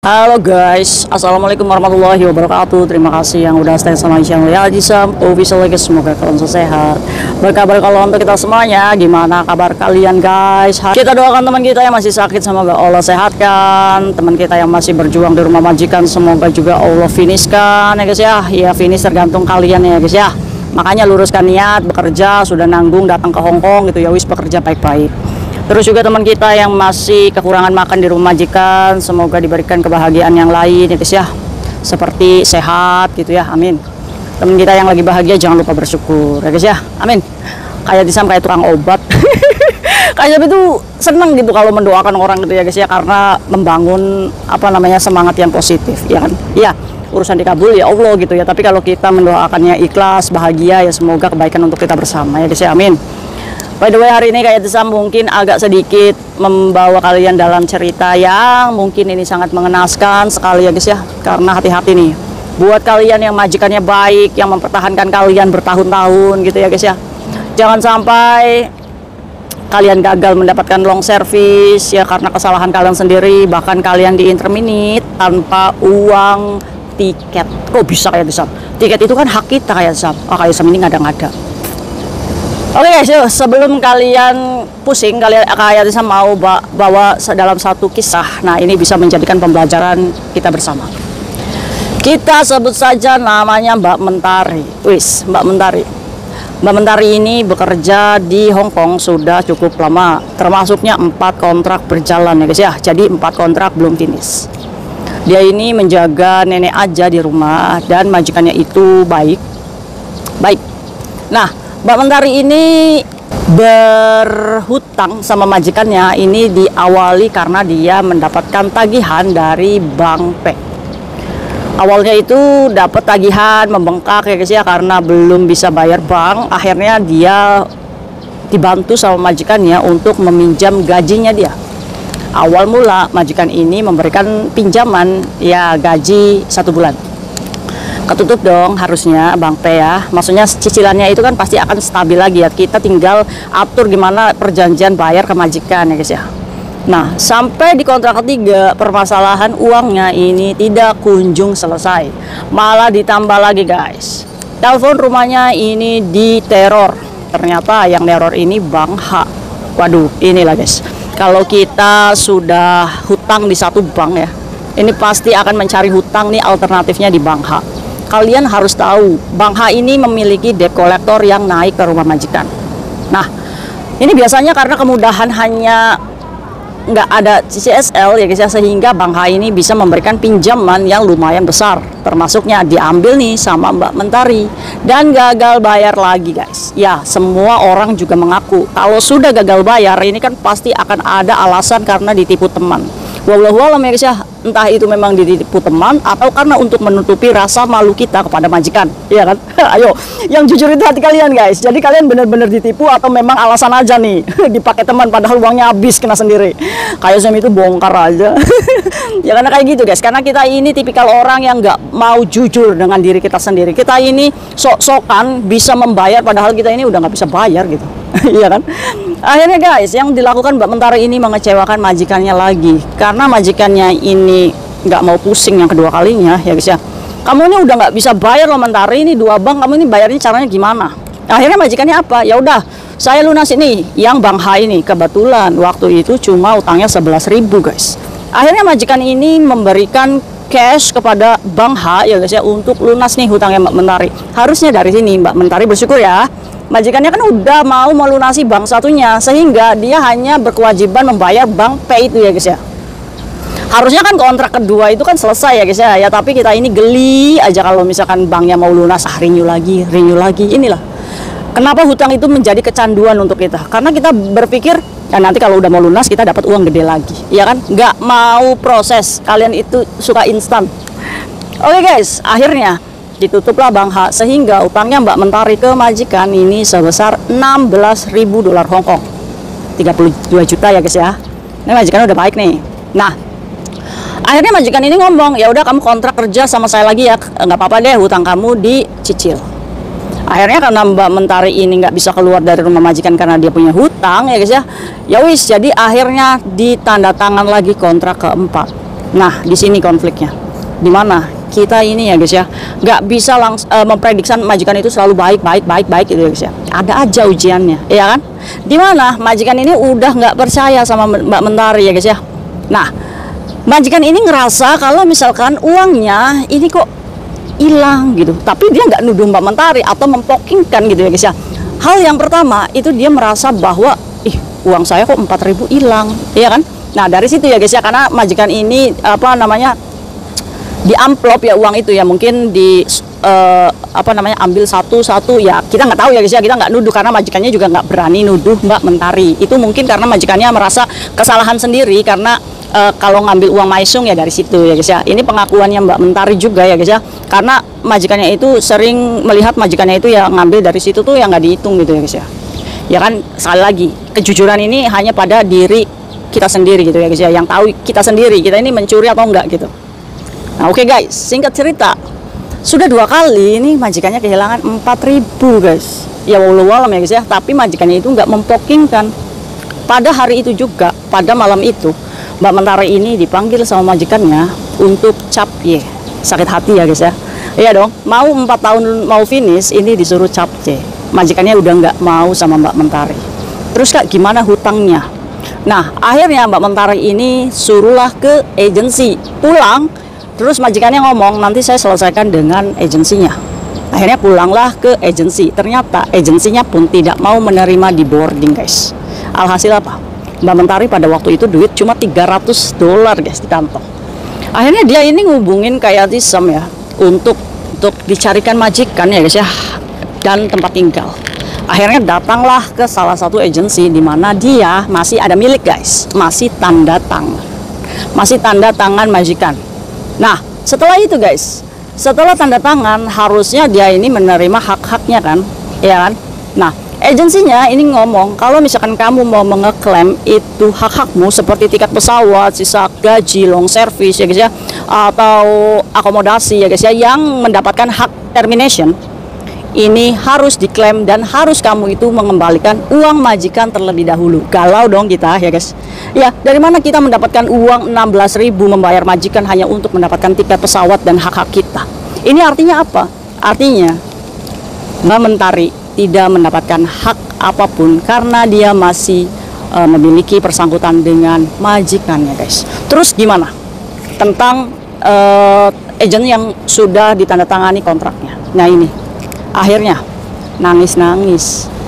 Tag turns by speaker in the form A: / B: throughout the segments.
A: Halo guys, assalamualaikum warahmatullahi wabarakatuh. Terima kasih yang udah stay sama channel ya Ajisam Official guys. Semoga kalian sehat. Berkabar kalau untuk kita semuanya, gimana kabar kalian guys? Kita doakan teman kita yang masih sakit, semoga Allah sehatkan. Teman kita yang masih berjuang di rumah majikan, semoga juga Allah finishkan ya guys ya. Ya finish tergantung kalian ya guys ya. Makanya luruskan niat bekerja, sudah nanggung datang ke Hongkong gitu ya, wis bekerja baik-baik. Terus juga teman kita yang masih kekurangan makan di rumah majikan, semoga diberikan kebahagiaan yang lain ya guys ya, seperti sehat gitu ya, amin. Teman kita yang lagi bahagia jangan lupa bersyukur ya guys ya, amin. Kayak disam kayak tukang obat. Kayak itu seneng gitu kalau mendoakan orang gitu ya guys ya, karena membangun semangat yang positif ya kan. Iya, urusan dikabul ya Allah gitu ya, tapi kalau kita mendoakannya ikhlas, bahagia ya, semoga kebaikan untuk kita bersama ya guys ya, amin. By the way, hari ini kayak Desam mungkin agak sedikit membawa kalian dalam cerita yang mungkin ini sangat mengenaskan sekali ya guys ya. Karena hati-hati nih buat kalian yang majikannya baik, yang mempertahankan kalian bertahun-tahun gitu ya guys ya. Jangan sampai kalian gagal mendapatkan long service ya karena kesalahan kalian sendiri, bahkan kalian di interminute tanpa uang tiket. Kok bisa kayak Desam? Tiket itu kan hak kita kayak Desam. Kayak Desam ini ngada-ngada. Oke guys, yuk, sebelum kalian pusing, kalian kayak bisa mau bawa dalam satu kisah. Nah, ini bisa menjadikan pembelajaran kita bersama. Kita sebut saja namanya Mbak Mentari. Wis, Mbak Mentari. Mbak Mentari ini bekerja di Hong Kong sudah cukup lama. Termasuknya 4 kontrak berjalan ya guys ya. Jadi 4 kontrak belum finish. Dia ini menjaga nenek aja di rumah dan majikannya itu baik. Nah, Mbak Mentari ini berhutang sama majikannya ini diawali karena dia mendapatkan tagihan dari Bank P. Awalnya itu dapat tagihan membengkak ya guys ya, karena belum bisa bayar bank. Akhirnya dia dibantu sama majikannya untuk meminjam gajinya dia. Awal mula majikan ini memberikan pinjaman ya gaji 1 bulan. Ketutup dong harusnya Bang P ya, maksudnya cicilannya itu kan pasti akan stabil lagi ya, kita tinggal atur gimana perjanjian bayar ke majikan ya guys ya. Nah, sampai di kontrak ketiga permasalahan uangnya ini tidak kunjung selesai, malah ditambah lagi guys. Telepon rumahnya ini diteror, ternyata yang teror ini Bang H. Waduh, inilah guys, kalau kita sudah hutang di satu bank ya, ini pasti akan mencari hutang nih alternatifnya di Bang H. Kalian harus tahu, Bang H ini memiliki debt collector yang naik ke rumah majikan. Nah, ini biasanya karena kemudahan hanya nggak ada CCSL ya guys ya, sehingga Bang H ini bisa memberikan pinjaman yang lumayan besar. Termasuknya diambil nih sama Mbak Mentari dan gagal bayar lagi guys. Ya, semua orang juga mengaku kalau sudah gagal bayar ini kan pasti akan ada alasan karena ditipu teman. Wallahualam ya guys ya, entah itu memang ditipu teman atau karena untuk menutupi rasa malu kita kepada majikan, iya kan? Ayo, yang jujur itu hati kalian guys. Jadi kalian benar-benar ditipu atau memang alasan aja nih dipakai teman padahal uangnya habis kena sendiri. Kayak Sam itu bongkar aja. Ya karena kayak gitu guys, karena kita ini tipikal orang yang nggak mau jujur dengan diri kita sendiri. Kita ini sok-sokan bisa membayar padahal kita ini udah nggak bisa bayar gitu. Iya kan? Akhirnya guys, yang dilakukan Mbak Mentari ini mengecewakan majikannya lagi, karena majikannya ini nggak mau pusing yang kedua kalinya ya guys ya. Kamu ini udah nggak bisa bayar loh Mentari, ini 2 bank, kamu ini bayarnya caranya gimana? Akhirnya majikannya apa? Ya udah, saya lunasin nih yang Bang H ini. Kebetulan waktu itu cuma utangnya 11.000 guys. Akhirnya majikan ini memberikan cash kepada Bang H ya guys ya untuk lunas nih hutangnya Mbak Mentari. Harusnya dari sini Mbak Mentari bersyukur ya, majikannya kan udah mau melunasi bank satunya, sehingga dia hanya berkewajiban membayar bank P itu ya guys ya. Harusnya kan kontrak kedua itu kan selesai ya guys ya. Ya tapi kita ini geli aja kalau misalkan banknya mau lunas, renew lagi. Inilah kenapa hutang itu menjadi kecanduan untuk kita, karena kita berpikir ya nanti kalau udah mau lunas kita dapat uang gede lagi, ya kan? Nggak mau proses, kalian itu suka instan. Oke guys, akhirnya ditutuplah Bang H, sehingga utangnya Mbak Mentari ke majikan ini sebesar 16.000 dolar Hongkong, 32 juta ya guys ya. Ini majikan udah baik nih. Nah, akhirnya majikan ini ngomong, ya udah kamu kontrak kerja sama saya lagi ya, nggak apa-apa deh hutang kamu dicicil. Akhirnya karena Mbak Mentari ini nggak bisa keluar dari rumah majikan karena dia punya hutang ya guys ya. Ya wis, jadi akhirnya ditanda tangan lagi kontrak keempat. Nah, di sini konfliknya. Di mana kita ini ya guys ya, nggak bisa langsung memprediksi majikan itu selalu baik gitu ya guys ya. Ada aja ujiannya, ya kan? Di mana majikan ini udah nggak percaya sama Mbak Mentari ya guys ya. Nah, majikan ini ngerasa kalau misalkan uangnya ini kok hilang gitu, tapi dia nggak nuduh Mbak Mentari atau mempokingkan gitu ya guys ya. Hal yang pertama itu dia merasa bahwa uang saya kok 4.000 hilang, ya kan? Nah, dari situ ya guys ya, karena majikan ini apa namanya, di amplop ya uang itu ya, mungkin di apa namanya, ambil satu-satu ya, kita nggak tahu ya guys ya, kita nggak nuduh karena majikannya juga nggak berani nuduh Mbak Mentari. Itu mungkin karena majikannya merasa kesalahan sendiri karena kalau ngambil uang Maisung ya dari situ ya guys ya. Ini pengakuannya Mbak Mentari juga ya guys ya, karena majikannya itu sering melihat majikannya itu ya ngambil dari situ tuh yang nggak dihitung gitu ya guys ya. Ya kan, sekali lagi kejujuran ini hanya pada diri kita sendiri gitu ya guys ya, yang tahu kita sendiri kita ini mencuri atau enggak gitu. Nah, oke guys, singkat cerita, sudah 2 kali ini majikannya kehilangan 4.000 guys. Ya walau-walau ya guys ya, tapi majikannya itu nggak mempokingkan. Pada hari itu juga, pada malam itu, Mbak Mentari ini dipanggil sama majikannya untuk capye. Sakit hati ya guys ya. Iya dong, mau 4 tahun mau finish, ini disuruh capye. Majikannya udah nggak mau sama Mbak Mentari. Terus Kak, gimana hutangnya? Nah, akhirnya Mbak Mentari ini suruhlah ke agensi, pulang. Terus majikannya ngomong, nanti saya selesaikan dengan agensinya. Akhirnya pulanglah ke agensi. Ternyata agensinya pun tidak mau menerima di boarding guys. Alhasil apa? Mbak Mentari pada waktu itu duit cuma $300 guys di kantong. Akhirnya dia ini ngubungin kayak Tisam ya, untuk dicarikan majikan ya guys ya, dan tempat tinggal. Akhirnya datanglah ke salah satu agensi di mana dia masih ada milik guys, masih tanda tangan majikan. Nah, setelah itu guys, setelah tanda tangan harusnya dia ini menerima hak-haknya kan, ya kan? Nah, agensinya ini ngomong kalau misalkan kamu mau mengeklaim itu hak-hakmu seperti tiket pesawat, sisa gaji, long service ya guys ya, atau akomodasi ya guys ya, yang mendapatkan hak termination, ini harus diklaim dan harus kamu itu mengembalikan uang majikan terlebih dahulu. Galau dong kita ya guys. Ya, dari mana kita mendapatkan uang 16.000 membayar majikan hanya untuk mendapatkan tiket pesawat dan hak-hak kita? Ini artinya apa? Artinya Mbak Mentari tidak mendapatkan hak apapun karena dia masih memiliki persangkutan dengan majikannya guys. Terus gimana tentang agen yang sudah ditandatangani kontraknya? Nah, ini akhirnya nangis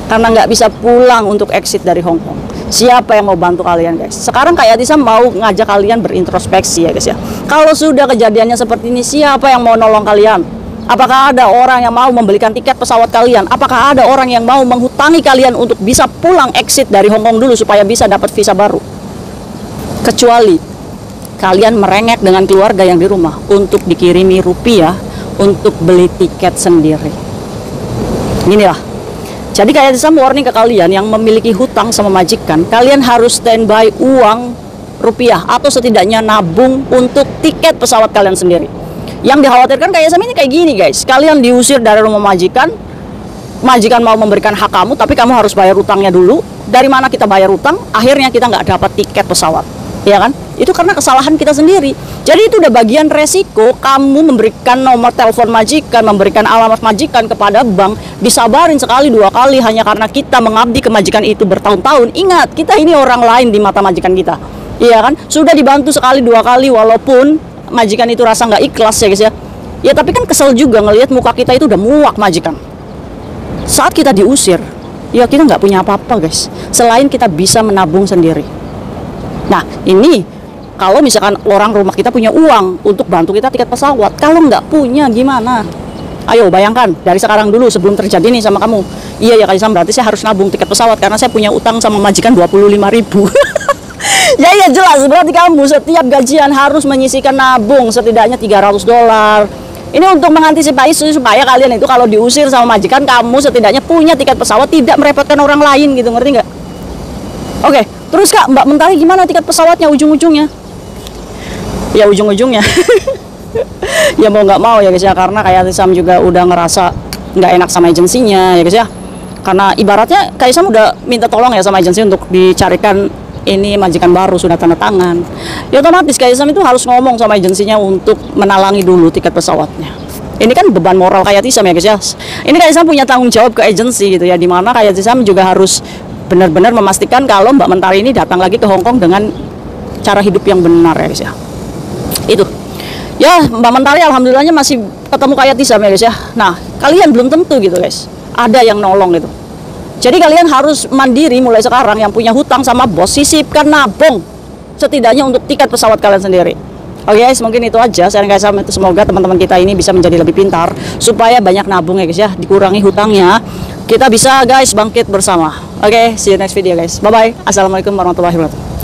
A: karena nggak bisa pulang untuk exit dari Hong Kong. Siapa yang mau bantu kalian guys? Sekarang kayak Tisam mau ngajak kalian berintrospeksi ya guys ya. Kalau sudah kejadiannya seperti ini, siapa yang mau nolong kalian? Apakah ada orang yang mau membelikan tiket pesawat kalian? Apakah ada orang yang mau menghutangi kalian untuk bisa pulang exit dari Hong Kong dulu supaya bisa dapat visa baru? Kecuali kalian merengek dengan keluarga yang di rumah untuk dikirimi rupiah untuk beli tiket sendiri. Inilah. Jadi kayak Tisam warning ke kalian yang memiliki hutang sama majikan, kalian harus standby uang rupiah atau setidaknya nabung untuk tiket pesawat kalian sendiri. Yang dikhawatirkan kayak Tisam ini kayak gini guys, kalian diusir dari rumah majikan, majikan mau memberikan hak kamu, tapi kamu harus bayar utangnya dulu. Dari mana kita bayar utang? Akhirnya kita nggak dapat tiket pesawat, ya kan? Itu karena kesalahan kita sendiri. Jadi itu udah bagian resiko kamu memberikan nomor telepon majikan, memberikan alamat majikan kepada bank, disabarin sekali 2 kali hanya karena kita mengabdi ke majikan itu bertahun-tahun. Ingat, kita ini orang lain di mata majikan kita, iya kan? Sudah dibantu sekali 2 kali walaupun majikan itu rasa nggak ikhlas ya guys ya. Ya tapi kan kesel juga ngelihat muka kita itu udah muak majikan. Saat kita diusir, ya kita nggak punya apa-apa guys, selain kita bisa menabung sendiri. Nah, ini kalau misalkan orang rumah kita punya uang untuk bantu kita tiket pesawat, kalau nggak punya gimana? Ayo bayangkan dari sekarang dulu sebelum terjadi nih sama kamu. Iya ya Kak Isam, berarti saya harus nabung tiket pesawat karena saya punya utang sama majikan 25.000. Ya jelas, berarti kamu setiap gajian harus menyisihkan nabung setidaknya $300. Ini untuk mengantisipasi supaya kalian itu kalau diusir sama majikan, kamu setidaknya punya tiket pesawat, tidak merepotkan orang lain gitu, ngerti nggak? Oke, terus Kak, Mbak Mentari gimana tiket pesawatnya ujung-ujungnya? Ya ujung-ujungnya ya mau nggak mau ya guys ya, karena kayak Tisam juga udah ngerasa nggak enak sama agensinya ya guys ya, karena ibaratnya kayak Tisam udah minta tolong ya sama agensi untuk dicarikan ini majikan baru sudah tanda tangan, ya otomatis Kak Isam itu harus ngomong sama agensinya untuk menalangi dulu tiket pesawatnya. Ini kan beban moral Kak Isam ya guys ya. Ini Kak Isam punya tanggung jawab ke agensi gitu ya, dimana Kak Isam juga harus benar-benar memastikan kalau Mbak Mentari ini datang lagi ke Hong Kong dengan cara hidup yang benar ya guys ya. Itu ya, Mbak Mentari alhamdulillahnya masih ketemu Kak Isam ya guys ya. Nah kalian belum tentu gitu guys, ada yang nolong gitu. Jadi kalian harus mandiri mulai sekarang. Yang punya hutang sama bos, sisipkan nabung setidaknya untuk tiket pesawat kalian sendiri. Oke guys, mungkin itu aja sharing guys. Semoga teman-teman kita ini bisa menjadi lebih pintar supaya banyak nabung ya guys ya, dikurangi hutangnya. Kita bisa guys bangkit bersama. Oke, see you next video guys. Bye bye. Assalamualaikum warahmatullahi wabarakatuh.